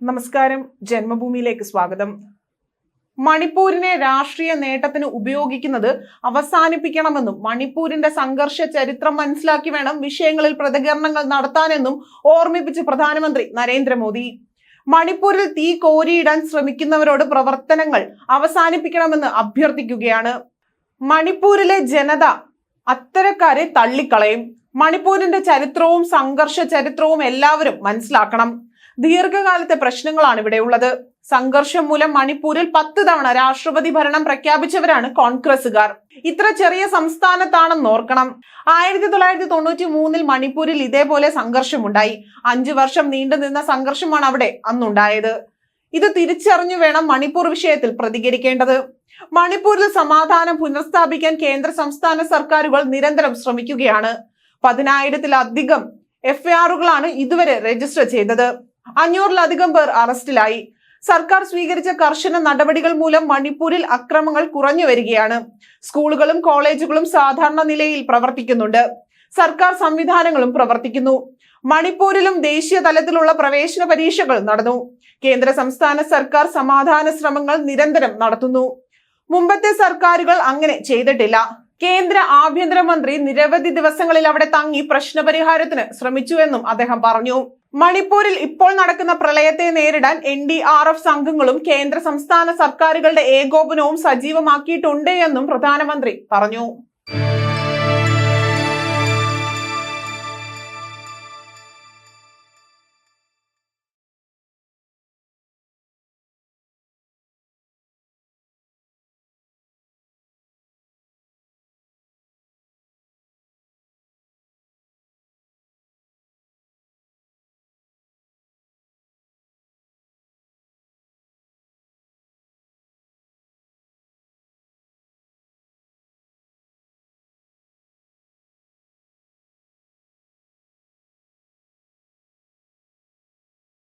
നമസ്കാരം, ജന്മഭൂമിയിലേക്ക് സ്വാഗതം. മണിപ്പൂരിനെ രാഷ്ട്രീയ നേട്ടത്തിന് ഉപയോഗിക്കുന്നത് അവസാനിപ്പിക്കണമെന്നും മണിപ്പൂരിന്റെ സംഘർഷ ചരിത്രം മനസ്സിലാക്കി വേണം വിഷയങ്ങളിൽ പ്രതികരണങ്ങൾ നടത്താനെന്നും ഓർമ്മിപ്പിച്ച് പ്രധാനമന്ത്രി നരേന്ദ്രമോദി. മണിപ്പൂരിൽ തീ കോരിയിടാൻ ശ്രമിക്കുന്നവരോട് പ്രവർത്തനങ്ങൾ അവസാനിപ്പിക്കണമെന്ന് അഭ്യർത്ഥിക്കുകയാണ്. മണിപ്പൂരിലെ ജനത അത്തരക്കാരെ തള്ളിക്കളയും. മണിപ്പൂരിന്റെ ചരിത്രവും സംഘർഷ ചരിത്രവും എല്ലാവരും മനസ്സിലാക്കണം. ദീർഘകാലത്തെ പ്രശ്നങ്ങളാണ് ഇവിടെ ഉള്ളത്. സംഘർഷം മൂലം മണിപ്പൂരിൽ 10 തവണ രാഷ്ട്രപതി ഭരണം പ്രഖ്യാപിച്ചവരാണ് കോൺഗ്രസുകാർ. ഇത്ര ചെറിയ സംസ്ഥാനത്താണെന്ന് ഓർക്കണം. 1993 മണിപ്പൂരിൽ ഇതേപോലെ സംഘർഷമുണ്ടായി. 5 വർഷം നീണ്ടുനിന്ന സംഘർഷമാണ് അവിടെ അന്നുണ്ടായത്. ഇത് തിരിച്ചറിഞ്ഞു വേണം മണിപ്പൂർ വിഷയത്തിൽ പ്രതികരിക്കേണ്ടത്. മണിപ്പൂരിൽ സമാധാനം പുനഃസ്ഥാപിക്കാൻ കേന്ദ്ര സംസ്ഥാന സർക്കാരുകൾ നിരന്തരം ശ്രമിക്കുകയാണ്. 10,000-ലധികം FIRകളാണ് ഇതുവരെ രജിസ്റ്റർ ചെയ്തത്. 500-ലധികം പേർ അറസ്റ്റിലായി. സർക്കാർ സ്വീകരിച്ച കർശന നടപടികൾ മൂലം മണിപ്പൂരിൽ അക്രമങ്ങൾ കുറഞ്ഞു വരികയാണ്. സ്കൂളുകളും കോളേജുകളും സാധാരണ നിലയിൽ പ്രവർത്തിക്കുന്നുണ്ട്. സർക്കാർ സംവിധാനങ്ങളും പ്രവർത്തിക്കുന്നു. മണിപ്പൂരിലും ദേശീയ തലത്തിലുള്ള പ്രവേശന പരീക്ഷകൾ നടന്നു. കേന്ദ്ര സംസ്ഥാന സർക്കാർ സമാധാന ശ്രമങ്ങൾ നിരന്തരം നടത്തുന്നു. മുമ്പത്തെ സർക്കാരുകൾ അങ്ങനെ ചെയ്തിട്ടില്ല. കേന്ദ്ര ആഭ്യന്തരമന്ത്രി നിരവധി ദിവസങ്ങളിൽ അവിടെ തങ്ങി പ്രശ്നപരിഹാരത്തിന് ശ്രമിച്ചുവെന്നും അദ്ദേഹം പറഞ്ഞു. മണിപ്പൂരിൽ ഇപ്പോൾ നടക്കുന്ന പ്രളയത്തെ നേരിടാൻ NDRF സംഘങ്ങളും കേന്ദ്ര സംസ്ഥാന സർക്കാരുകളുടെ ഏകോപനവും സജീവമാക്കിയിട്ടുണ്ട് എന്നും പ്രധാനമന്ത്രി പറഞ്ഞു.